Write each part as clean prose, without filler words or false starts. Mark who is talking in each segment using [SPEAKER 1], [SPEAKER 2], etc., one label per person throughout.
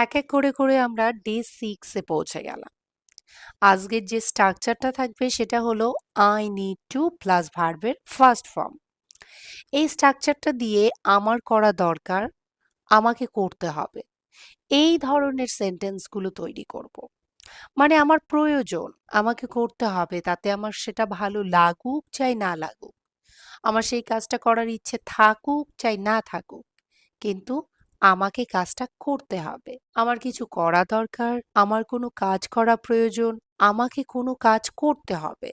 [SPEAKER 1] এক এক করে আমরা ডে 6 এ পৌঁছে গেলাম। আজকের যে স্ট্রাকচারটা থাকবে সেটা হলো আই নিড টু প্লাস ভার্বের ফার্স্ট ফর্ম। এই স্ট্রাকচারটা দিয়ে আমার করা দরকার, আমাকে করতে হবে। এই ধরনের সেন্টেন্সগুলো তৈরি করব। মানে আমার প্রয়োজন, আমাকে করতে হবে, তাতে আমার সেটা ভালো লাগুক চাই না লাগুক। আমার সেই কাজটা করার ইচ্ছে থাকুক চাই না থাকুক, কিন্তু আমাকে কাজটা করতে হবে। আমার কিছু করা দরকার, আমার কোনো কাজ করা প্রয়োজন, আমাকে কোনো কাজ করতে হবে।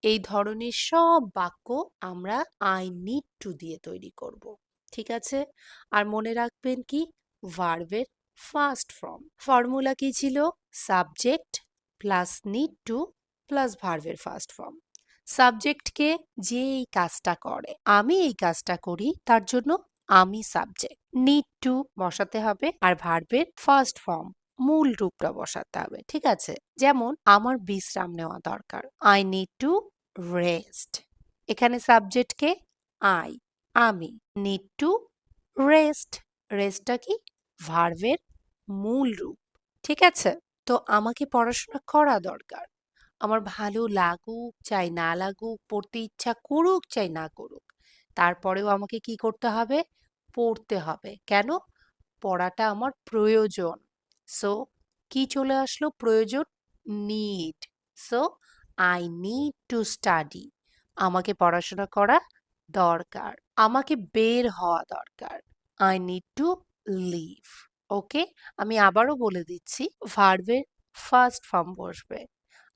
[SPEAKER 1] এই ধরনের সব বাক্য আমরা আই নিড টু দিয়ে তৈরি করব। ঠিক আছে? আর মনে রাখবেন কি, ভার্বের ফার্স্ট ফর্ম ফর্মুলা কি ছিল? Subject plus need to plus ভার্বের ফার্স্ট ফর্ম। সাবজেক্টকে, যে এই কাজটা করে, আমি এই কাজটা করি, তার জন্য আমি সাবজেক্ট। নিড টু বসাতে হবে আর ভার্বের ফার্স্ট ফর্ম মূল রূপটা বসাতে হবে। ঠিক আছে? যেমন আমার বিশ্রাম নেওয়া দরকার, আই নিড টু রেস্ট। এখানে সাবজেক্টকে আই, আমি, নিড টু রেস্ট। রেস্টটা কি? ভার্বের মূল রূপ। ঠিক আছে? তো আমাকে পড়াশোনা করা দরকার, আমার ভালো লাগুক চাই না লাগুক, পড়তে ইচ্ছা করুক চাই না করুক, তারপরেও আমাকে কি করতে হবে? পড়তে হবে। কেন? পড়াটা আমার প্রয়োজন। সো কি চলে আসলো? প্রয়োজন, need. So I need to study. আমাকে পড়াশোনা করা দরকার, আমাকে বের হওয়া দরকার, আই নিড টু লিভ। ওকে, আমি আবারও বলে দিচ্ছি, ভার্বের ফার্স্ট ফর্ম বসবে।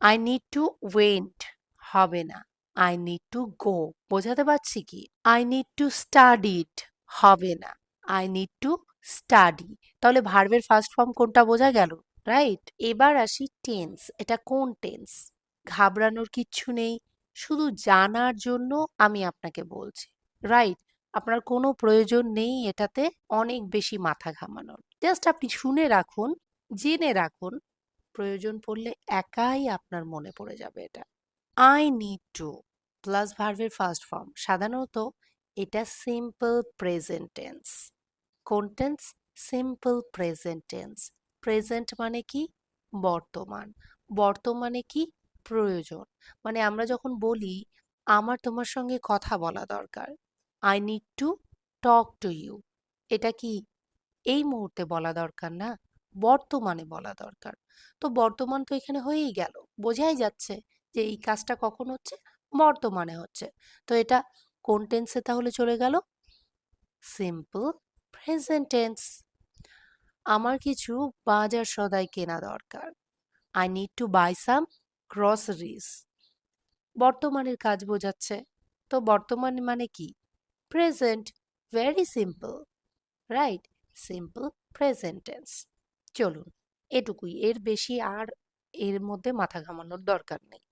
[SPEAKER 1] আই নিড টু ওয়েন্ট হবে না, আই নিড টু গো। বোঝাতে পারছি কি? আই নিড টু স্টাডিড হবে না, আই নিড টু স্টাডি। তাহলে ভার্বের ফার্স্ট ফর্ম কোনটা বোঝা গেল, রাইট? এবার আসি টেন্স। এটা কোন টেন্স? ঘাবড়ানোর কিচ্ছু নেই, শুধু জানার জন্য আমি আপনাকে বলছি, রাইট? আপনার কোনো প্রয়োজন নেই এটাতে অনেক বেশি মাথা ঘামানোর। জাস্ট আপনি শুনে রাখুন, জেনে রাখুন, প্রয়োজন পড়লে একাই আপনার মনে পড়ে যাবে এটা। আই নিড টু প্লাস ভার্বের ফার্স্ট ফর্ম, সাধারণত এটা সিম্পল প্রেজেন্ট টেন্স। কোন tense? Simple present tense. Present মানে কি? বর্তমান। বর্তমানে কি? প্রয়োজন। মানে আমরা যখন বলি আমার তোমার সঙ্গে কথা বলা দরকার, I need to talk to you, এটা কি এই মুহূর্তে বলা দরকার না, বর্তমানে বলা দরকার। তো বর্তমান তো এখানে হয়েই গেল, বোঝাই যাচ্ছে যে এই কাজটা কখন হচ্ছে? বর্তমানে হচ্ছে। তো এটা কোন টেন্সে তাহলে চলে গেল? Simple present tense. আমার কিছু বাজার সদাই কেনা দরকার, I need to buy some groceries. বর্তমানের কাজ বোঝাচ্ছে। তো বর্তমান মানে কি? Present. Very simple, right? Simple present tense. চলুন, এটুকুই, এর বেশি আর এর মধ্যে মাথা ঘামানোর দরকার নেই।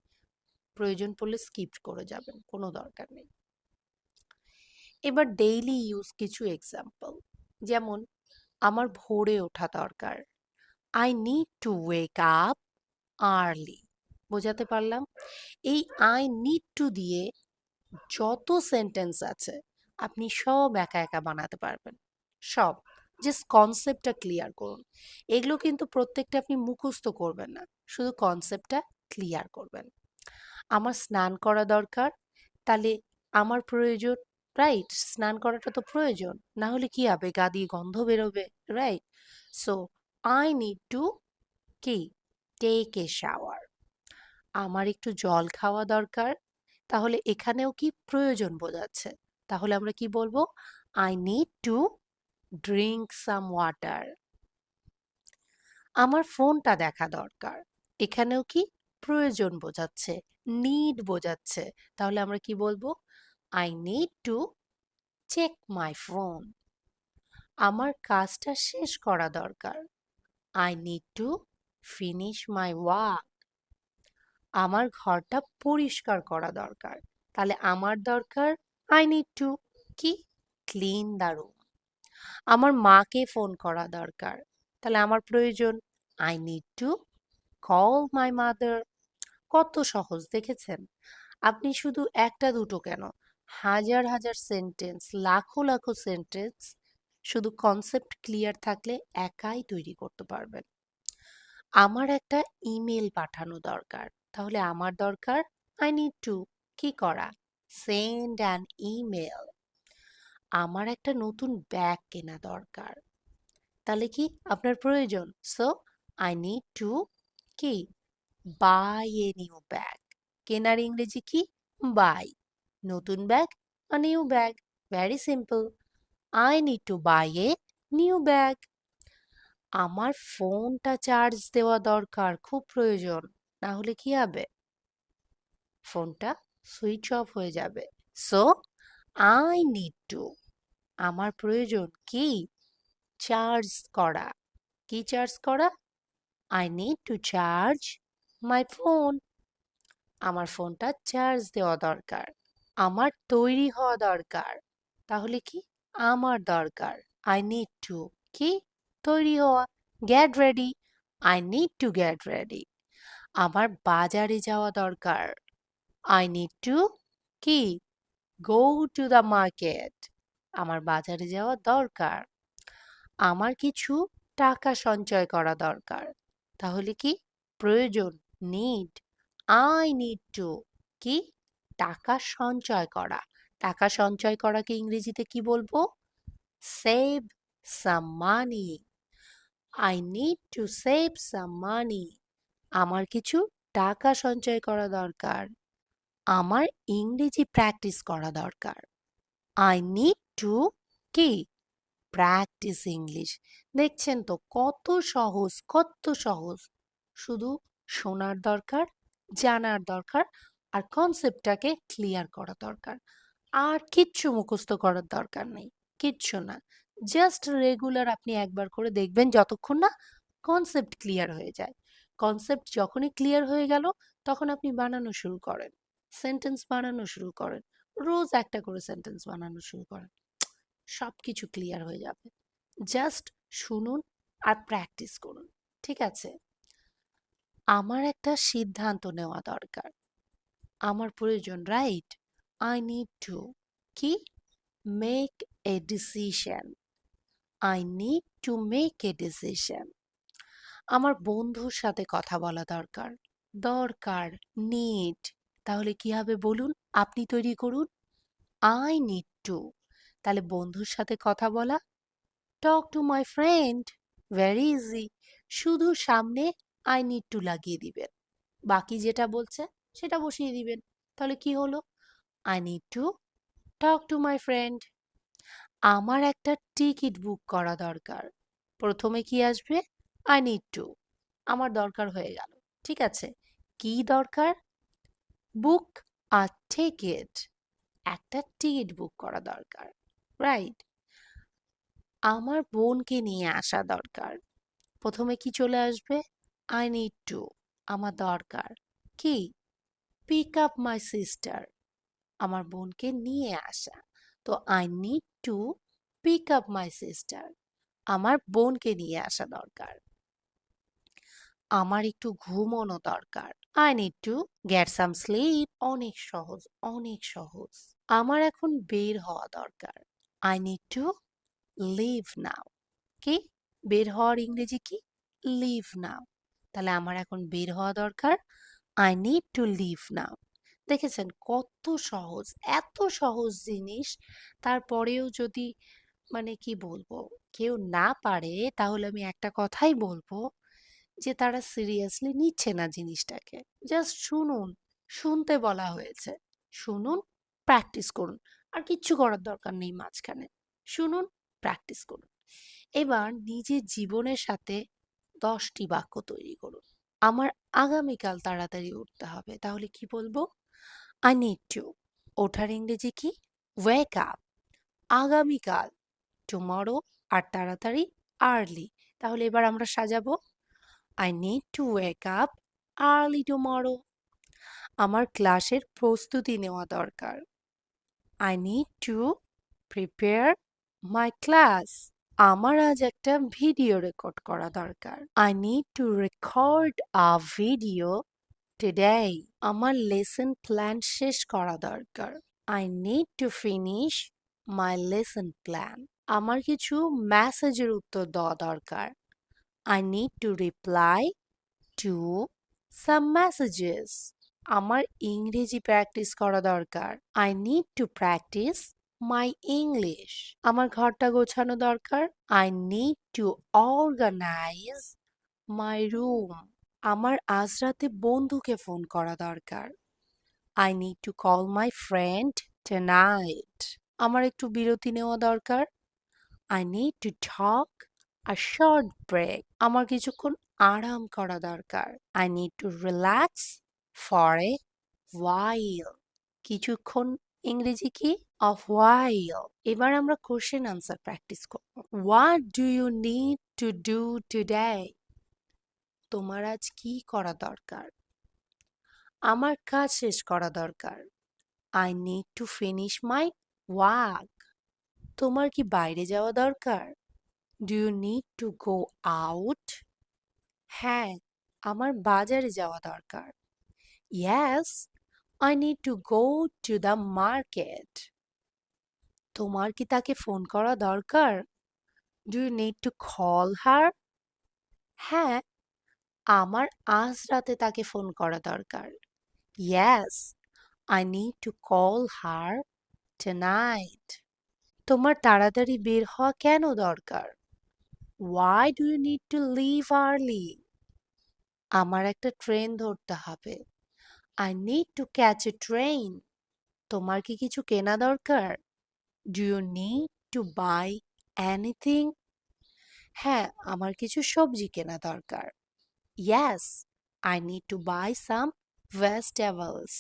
[SPEAKER 1] প্রয়োজন পড়লে স্কিপ করে যাবেন, কোনো দরকার নেই। এবার ডেইলি ইউজ কিছু এক্সাম্পল, যেমন আমার ভোরে ওঠা দরকার, I need two wake up early. বোঝাতে পারলাম? এই আই নিড টু দিয়ে যত সেন্টেন্স আছে আপনি সব একা একা বানাতে পারবেন, সব। জাস্ট কনসেপ্টটা ক্লিয়ার করুন। এগুলো কিন্তু প্রত্যেকটা আপনি মুখস্থ করবেন না, শুধু কনসেপ্টটা ক্লিয়ার করবেন। আমার স্নান করা দরকার, তাহলে আমার প্রয়োজন, রাইট? স্নান করাটা তো প্রয়োজন, না হলে কি হবে? গা দিয়ে গন্ধ বেরোবে, right? So I need to কি? Take a shower. আমার একটু জল খাওয়া দরকার, তাহলে এখানেও কি প্রয়োজন বোঝাচ্ছে। তাহলে আমরা কি বলবো? I need to drink some water. আমার ফোনটা দেখা দরকার, এখানেও কি প্রয়োজন বোঝাচ্ছে, নিড বোঝাচ্ছে। তাহলে আমরা কি বলবো? I need to check my phone. আমার কাজটা শেষ করা দরকার, I need to finish my work. আমার ঘরটা পরিষ্কার করা দরকার, তাহলে আমার দরকার, আই নিড টু কি? Clean the room. আমার মাকে ফোন করা দরকার, তাহলে আমার প্রয়োজন, I need to call my mother. কত সহজ দেখেছেন? আপনি শুধু একটা দুটো কেন, হাজার হাজার সেন্টেন্স, লাখো লাখো সেন্টেন্স শুধু কনসেপ্ট ক্লিয়ার থাকলে একাই তৈরি করতে পারবেন। আমার একটা ইমেল পাঠানো দরকার, তাহলে আমার দরকার আই নিড টু কি করা, সেন্ড অ্যান ইমেল। আমার একটা নতুন ব্যাগ কেনা দরকার, তাহলে কি আপনার প্রয়োজন, সো আই নিড টু কি বাই এ নিউ ব্যাগ। কেনার ইংরেজি কি, বাই। নতুন ব্যাগ, a new bag. Very simple, I need to buy a new bag. আমার ফোনটা চার্জ দেওয়া দরকার, খুব প্রয়োজন, না হলে কি হবে, ফোনটা সুইচ অফ হয়ে যাবে। সো আই নিড টু, আমার প্রয়োজন কি, চার্জ করা। কি চার্জ করা, I need two charge my phone. আমার ফোনটা চার্জ দেওয়া দরকার। আমার তৈরি হওয়া দরকার, তাহলে কি আমার দরকার, আই নিড টু কি তৈরি হওয়া, get ready. I need to get ready. আমার বাজারে যাওয়া দরকার, আই নিড টু কি গো টু দ্য মার্কেট। আমার বাজারে যাওয়া দরকার। আমার কিছু টাকা সঞ্চয় করা দরকার, তাহলে কি প্রয়োজন, নিড। আই নিড টু কি টাকা সঞ্চয় করা। টাকা সঞ্চয় করাকে ইংরেজিতে কি বলবো, save some money. I need to save some money. আমার কিছু টাকা সঞ্চয় করা দরকার। আমার ইংরেজি প্র্যাকটিস করা দরকার। আই নিড টু কি প্র্যাকটিস ইংলিশ। দেখছেন তো কত সহজ, কত সহজ। শুধু শোনার দরকার, জানার দরকার, আর কনসেপ্টটাকে ক্লিয়ার করা দরকার। আর কিচ্ছু মুখস্থ করার দরকার নেই, কিচ্ছু না। জাস্ট রেগুলার আপনি একবার করে দেখবেন যতক্ষণ না কনসেপ্ট ক্লিয়ার হয়ে যায়। কনসেপ্ট যখনই ক্লিয়ার হয়ে গেল, তখন আপনি বানানো শুরু করেন, সেন্টেন্স বানানো শুরু করেন, রোজ একটা করে সেন্টেন্স বানানো শুরু করেন, সবকিছু ক্লিয়ার হয়ে যাবে। জাস্ট শুনুন আর প্র্যাকটিস করুন, ঠিক আছে? আমার একটা সিদ্ধান্ত নেওয়া দরকার, আমার প্রয়োজন, রাইট? আই নিড টু কি make a decision. I need to make a decision. আমার বন্ধুর সাথে কথা বলা দরকার, দরকার, নিড। তাহলে কি হবে বলুন, আপনি তৈরি করুন, আই নিড টু। তাহলে বন্ধুর সাথে কথা বলা, talk to my friend. Very easy, শুধু সামনে আই নিড টু লাগিয়ে দিবেন, বাকি যেটা বলছে সেটা বসিয়ে দিবেন। তাহলে কি হলো, I need to talk to my friend. আমার একটা টিকিট বুক করা দরকার, প্রথমে কি আসবে, আই নিড টু, আমার দরকার হয়ে গেল, ঠিক আছে? কি দরকার, বুক আ টিকিট, একটা টিকিট বুক করা দরকার, রাইট? আমার বোনকে নিয়ে আসা দরকার, প্রথমে কি চলে আসবে, আই নিড টু, আমার দরকার কি পিক আপ মাই সিস্টার, আমার বোনকে নিয়ে আসা। তো I need to pick up my sister, আমার বোনকে নিয়ে আসা দরকার। আমার একটু ঘুমোনো দরকার, I need to get some sleep. অনেক সহজ, অনেক সহজ। আমার এখন বের হওয়া দরকার, I need to leave now. কি বের হওয়ার ইংরেজি কি, লিভ নাও। তাহলে আমার এখন বের হওয়া দরকার, আই নিড টু লিভ নাও। দেখেছেন কত সহজ, এত সহজ জিনিস, তারপরেও যদি মানে কি বলবো কেউ না পারে, তাহলে আমি একটা কথাই বলবো, যে তারা সিরিয়াসলি নিচ্ছে না জিনিসটাকে। জাস্ট শুনুন, শুনতে বলা হয়েছে, শুনুন, প্র্যাকটিস করুন, আর কিচ্ছু করার দরকার নেই মাঝখানে। শুনুন, প্র্যাকটিস করুন। এবার নিজের জীবনের সাথে 10টি বাক্য তৈরি করুন। আমার আগামীকাল তাড়াতাড়ি উঠতে হবে, তাহলে কি বলবো, আই নিড টু। ওঠার ইংরেজি কি, ওয়েক আপ। আগামীকাল, টুমরো, আর তাড়াতাড়ি, আর্লি। তাহলে এবার আমরা সাজাবো, I need two wake up early tomorrow. আমার ক্লাসের প্রস্তুতি নেওয়া দরকার, I need to prepare my class. আমার আজ একটা ভিডিও রেকর্ড করা দরকার, I need two record a video today. আমার লেসন প্ল্যান শেষ করা দরকার, I need to finish my lesson plan. আমার কিছু মেসেজের উত্তর দেওয়া দরকার। I need to reply to some messages. আমার ইংরেজি প্র্যাকটিস করা দরকার। I need to practice my English. আমার ঘরটা গোছানো দরকার। I need to organize my room. আমার আজ রাতে বন্ধুকে ফোন করা দরকার। I need to call my friend tonight. আমার একটু বিরতি নেওয়া দরকার। I need to talk a short break. আমার কিছুক্ষণ আরাম করা দরকার। I need to relax for a while. কিছুক্ষণ ইংরেজি কি? A while. এবার আমরা কোশ্চেন আনসার প্র্যাকটিস করব। What do you need to do today? তোমার আজ কি করা দরকার? আমার কাজ শেষ করা দরকার। I need to finish my work. তোমার কি বাইরে যাওয়া দরকার? Do you need to go out? হ্যাঁ, আমার বাজারে যাওয়া দরকার। Yes, I need to go to the market. তোমার কি তাকে ফোন করা দরকার? Do you need to call her? হ্যাঁ, আমার আজ রাতে তাকে ফোন করা দরকার। Yes, I need to call her tonight. তোমার তাড়াতাড়ি বের হওয়া কেন দরকার? Why do you need to leave early? আমার একটা ট্রেন ধরতে হবে। I need to catch a train. তোমার কি কিছু কেনা দরকার? Do you need to buy anything? হ্যাঁ, আমার কিছু সবজি কেনা দরকার। Yes, I need to buy some vegetables.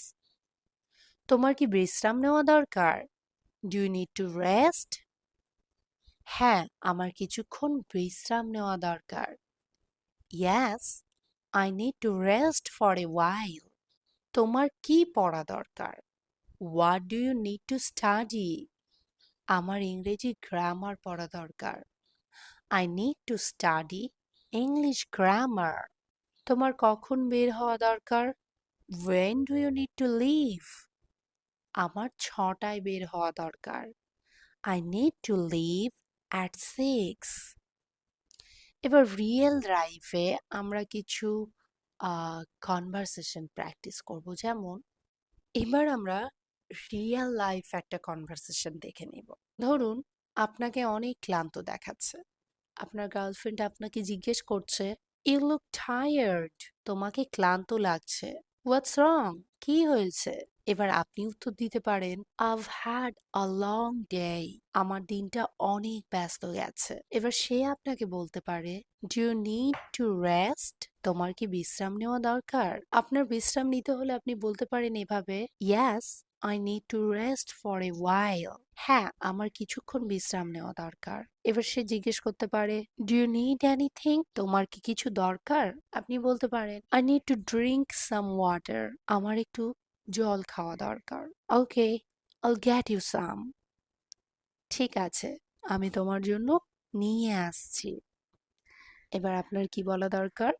[SPEAKER 1] তোমার কি বিশ্রাম নেওয়া দরকার? Do you need to rest? হ্যাঁ, আমার কিছুক্ষণ বিশ্রাম নেওয়া দরকার। Yes, I need to rest for a while. তোমার কি পড়া দরকার? What do you need to study? আমার ইংরেজি গ্রামার পড়া দরকার। I need to study English grammar. তোমার কখন বের হওয়া দরকার? When do you need to leave? আমার 6টায় বের হওয়া দরকার। I need to leave at 6. এবার রিয়েল লাইফে আমরা কিছু কনভারসেশন প্র্যাকটিস করব। যেমন এবার আমরা রিয়েল লাইফ একটা কনভারসেশন দেখে নিব। ধরুন আপনাকে অনেক ক্লান্ত দেখাচ্ছে। আপনার গার্লফ্রেন্ড আপনাকে জিজ্ঞেস করছে, ইউ লুক টায়ার্ড। তোমাকে ক্লান্ত লাগছে। হোয়াটস রং? কি হয়েছে? এবার আপনি উত্তর দিতে পারেন, I've had a long day. আমার দিনটা অনেক ব্যস্ত গেছে। এবার সে আপনাকে বলতে পারে, Do you need to rest? তোমার কি বিশ্রাম নেওয়া দরকার? আপনার বিশ্রাম নিতে হলে আপনি বলতে পারেন এভাবে, Yes, I need to rest for a while. হ্যাঁ, আমার কিছুক্ষণ বিশ্রাম নেওয়া দরকার। এবার সে জিজ্ঞেস করতে পারে, Do you need anything? তোমার কি কিছু দরকার? আপনি বলতে পারেন, I need to drink some water. আমার একটু জল খাওয়া দরকার। Okay, I'll get you some. ঠিক আছে, আমি তোমার জন্য নিয়ে আসছি। এবার আপনার কি বলা দরকার?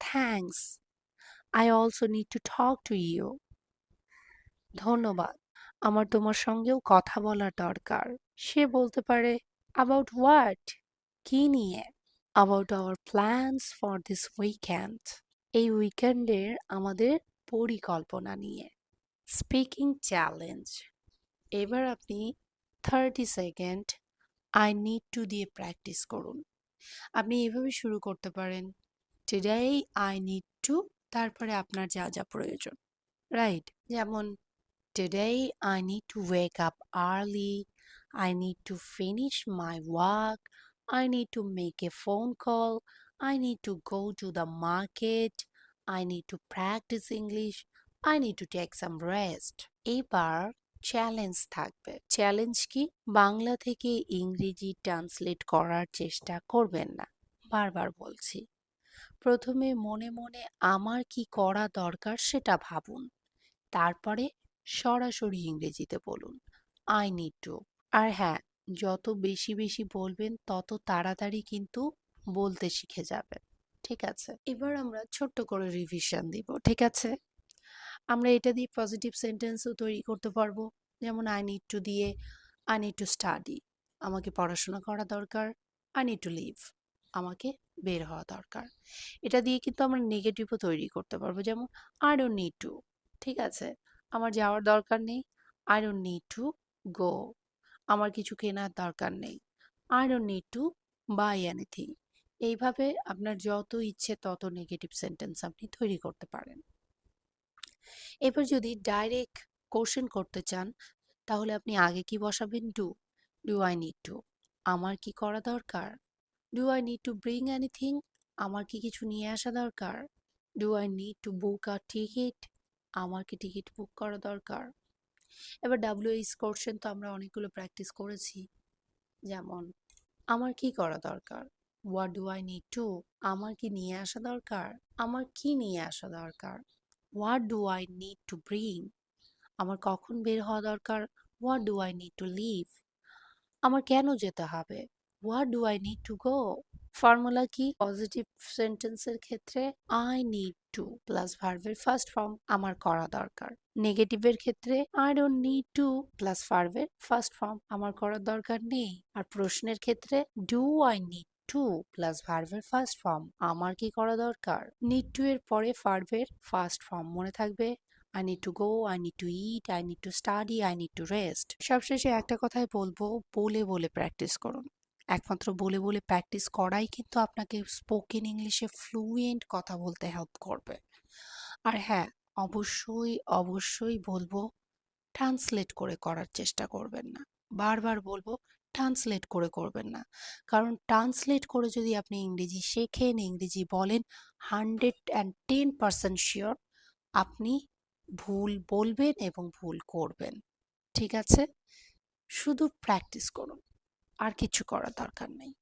[SPEAKER 1] Thanks. I also need to talk to you. ধন্যবাদ, আমার তোমার সঙ্গেও কথা বলার দরকার। সে বলতে পারে, About what? কি নিয়ে? About our plans for this weekend. এই উইকেন্ডের আমাদের পরিকল্পনা নিয়ে। Speaking challenge. এবার আপনি 30 সেকেন্ড I need to দিয়ে প্র্যাকটিস করুন। আপনি এভাবে শুরু করতে পারেন, Today I need to, তারপরে আপনার যা যা প্রয়োজন। রাইট? যেমন Today I need to wake up early. I need to finish my work. I need to make a phone call. I need to go to the market. I need to practice English. I need to take some rest. এবার challenge থাকবে। Challenge কি? বাংলা থেকে ইংরেজি translate করার চেষ্টা করবেন না। বারবার বলছি। প্রথমে মনে মনে আমার কি করা দরকার সেটা ভাবুন। তারপরে সরাসরি ইংরেজিতে বলুন, I need to. আর হ্যাঁ, যত বেশি বেশি বলবেন তত তাড়াতাড়ি কিন্তু বলতে শিখে যাবেন। ঠিক আছে? এবার আমরা ছোট্ট করে রিভিশন দিব। ঠিক আছে? আমরা এটা দিয়ে পজিটিভ সেন্টেন্সও তৈরি করতে পারবো। যেমন I need to দিয়ে I need to study. আমাকে পড়াশোনা করা দরকার। আই নিড টু লিভ, আমাকে বের হওয়া দরকার। এটা দিয়ে কিন্তু আমরা নেগেটিভও তৈরি করতে পারবো, যেমন আই ডোন্ট নিড টু, ঠিক আছে, আমার যাওয়ার দরকার নেই। আই ডোন্ট নিড টু গো, আমার কিছু কেনার দরকার নেই। I don't need to by anything. এইভাবে আপনার যত ইচ্ছে তত নেগেটিভ সেন্টেন্স আপনি তৈরি করতে পারেন। এবার যদি ডাইরেক্ট কোশ্চেন করতে চান, তাহলে আপনি আগে কি বসাবেন? ডু আই নিড টু, আমার কি করা দরকার? Do I need to bring anything, আমার কি কিছু নিয়ে আসা দরকার? Do I need to book a ticket, আমার কি টিকিট বুক করা দরকার? এবার ডাব্লিউএইচ কোশ্চেন তো আমরা অনেকগুলো প্র্যাকটিস করেছি, যেমন আমার কি করা দরকার? What do I need two, আমার কি নিয়ে আসা দরকার? আমার কি নিয়ে আসা দরকার? What do I need to bring, আমার কখন বের হওয়া দরকার? What do I need to leave, আমার কেন যেতে হবে? What do I need to go. Formula কি? পজিটিভ সেন্টেন্সের ক্ষেত্রে আই নিড টু প্লাস ভার্বের ফার্স্ট ফর্ম, আমার করা দরকার। নেগেটিভের ক্ষেত্রে I don't need to plus ভার্বের ফার্স্ট ফর্ম, আমার করার দরকার নেই। আর প্রশ্নের ক্ষেত্রে do I need to plus ভার্বের ফার্স্ট ফর্ম, আমার কি করা দরকার। নিড টু এর পরে ভার্বের ফার্স্ট ফর্ম মনে থাকবে, I need to go, I need to eat, I need to study, I need to rest. সবশেষে একটা কথাই বলবো, বলে বলে প্র্যাকটিস করুন। একমাত্র বলে বলে প্র্যাকটিস করাই কিন্তু আপনাকে স্পোকেন ইংলিশে ফ্লুয়েন্ট কথা বলতে হেল্প করবে। আর হ্যাঁ, অবশ্যই অবশ্যই বলবো, ট্রান্সলেট করে করার চেষ্টা করবেন না। বারবার বলবো, ট্রান্সলেট করে করবেন না। কারণ ট্রান্সলেট করে যদি আপনি ইংরেজি শেখেন, ইংরেজি বলেন, 110% শিওর আপনি ভুল বলবেন এবং ভুল করবেন। ঠিক আছে? শুধু প্র্যাকটিস করুন, আর কিছু করার দরকার নেই।